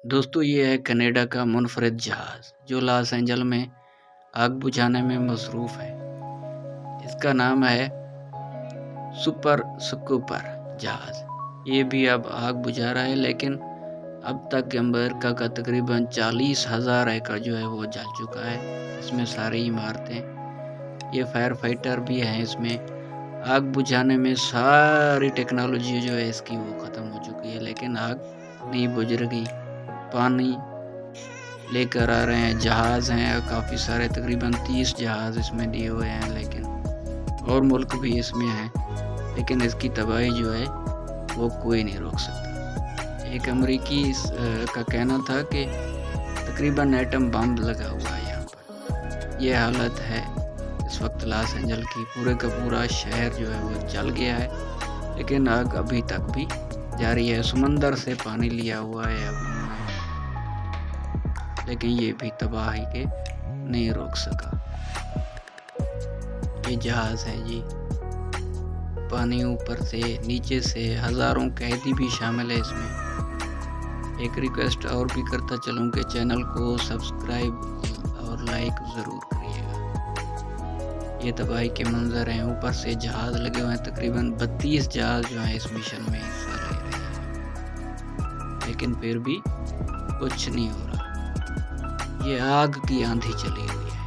दोस्तों ये है कनाडा का मुनफरद जहाज़ जो लॉस एंजल्स में आग बुझाने में मसरूफ़ है। इसका नाम है सुपर स्कूपर जहाज़। ये भी अब आग बुझा रहा है, लेकिन अब तक अमेरिका का तकरीबन 40,000 एकड़ जो है वो जल चुका है। इसमें सारी इमारतें, ये फायर फाइटर भी हैं। इसमें आग बुझाने में सारी टेक्नोलॉजी जो है इसकी वो ख़त्म हो चुकी है, लेकिन आग नहीं बुझ रही। पानी लेकर आ रहे हैं, जहाज़ हैं काफ़ी सारे, तकरीबन 30 जहाज़ इसमें दिए हुए हैं, लेकिन और मुल्क भी इसमें हैं, लेकिन इसकी तबाही जो है वो कोई नहीं रोक सकता। एक अमरीकी का कहना था कि तकरीबन एटम बम लगा हुआ है यहाँ पर। ये हालत है इस वक्त लॉस एंजल्स की। पूरे का पूरा शहर जो है वो जल गया है, लेकिन आग अभी तक भी जारी है। समंदर से पानी लिया हुआ है अब, लेकिन ये भी तबाही के नहीं रोक सका। ये जहाज़ है जी, पानी ऊपर से नीचे से, हज़ारों कैदी भी शामिल है इसमें। एक रिक्वेस्ट और भी करता चलूँ कि चैनल को सब्सक्राइब और लाइक ज़रूर करिएगा। ये तबाही के मंजर हैं। ऊपर से जहाज़ लगे हुए हैं, तकरीबन 32 जहाज़ जो हैं इस मिशन में हिस्सा ले रहे हैं, लेकिन फिर भी कुछ नहीं हो रहा। ये आग की आंधी चली हुई है।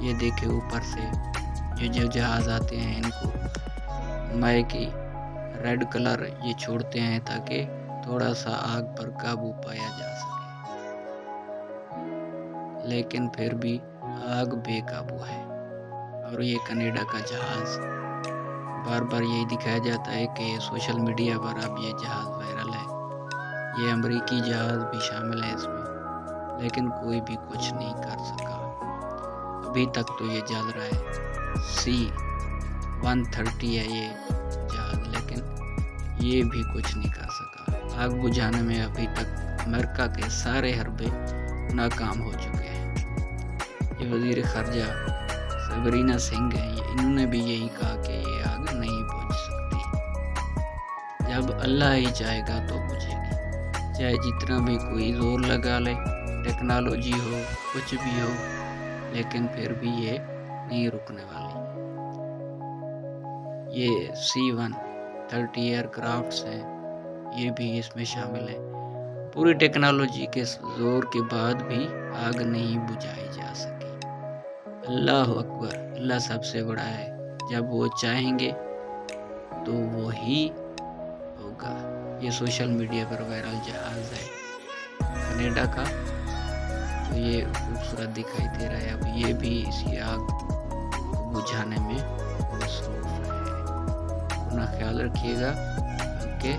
ये देखे ऊपर से जो जहाज़ आते हैं, इनको माए की रेड कलर ये छोड़ते हैं ताकि थोड़ा सा आग पर काबू पाया जा सके, लेकिन फिर भी आग बेकाबू है। और ये कनाडा का जहाज़, बार बार यही दिखाया जाता है कि सोशल मीडिया पर अब ये जहाज़ वायरल है। ये अमेरिकी जहाज़ भी शामिल है इसमें, लेकिन कोई भी कुछ नहीं कर सका। अभी तक तो ये जल रहा है। C-130 है ये जहाज़, लेकिन ये भी कुछ नहीं कर सका। आग बुझाने में अभी तक अमेरिका के सारे हरबे नाकाम हो चुके हैं। ये वज़ीर ख़ारजा सबरीना सिंह हैं, इन्होंने भी यही कहा कि ये आग नहीं बुझ सकती। जब अल्लाह ही चाहेगा तो बुझेगी, चाहे जितना भी कोई जोर लगा ले, टेक्नोलॉजी हो, कुछ भी हो, लेकिन फिर भी ये नहीं रुकने वाली। ये C-130 एयरक्राफ्ट्स हैं, ये भी इसमें शामिल है। पूरी टेक्नोलॉजी के जोर के बाद भी आग नहीं बुझाई जा सकी। अल्लाह अकबर, अल्लाह सबसे बड़ा है। जब वो चाहेंगे तो वो ही होगा। ये सोशल मीडिया पर वायरल जहाज़ है कनाडा का, तो ये खूबसूरत दिखाई दे रहा है। अब ये भी इसी आग को बुझाने में मसरूफ़ है। अपना ख्याल रखिएगा। ओके।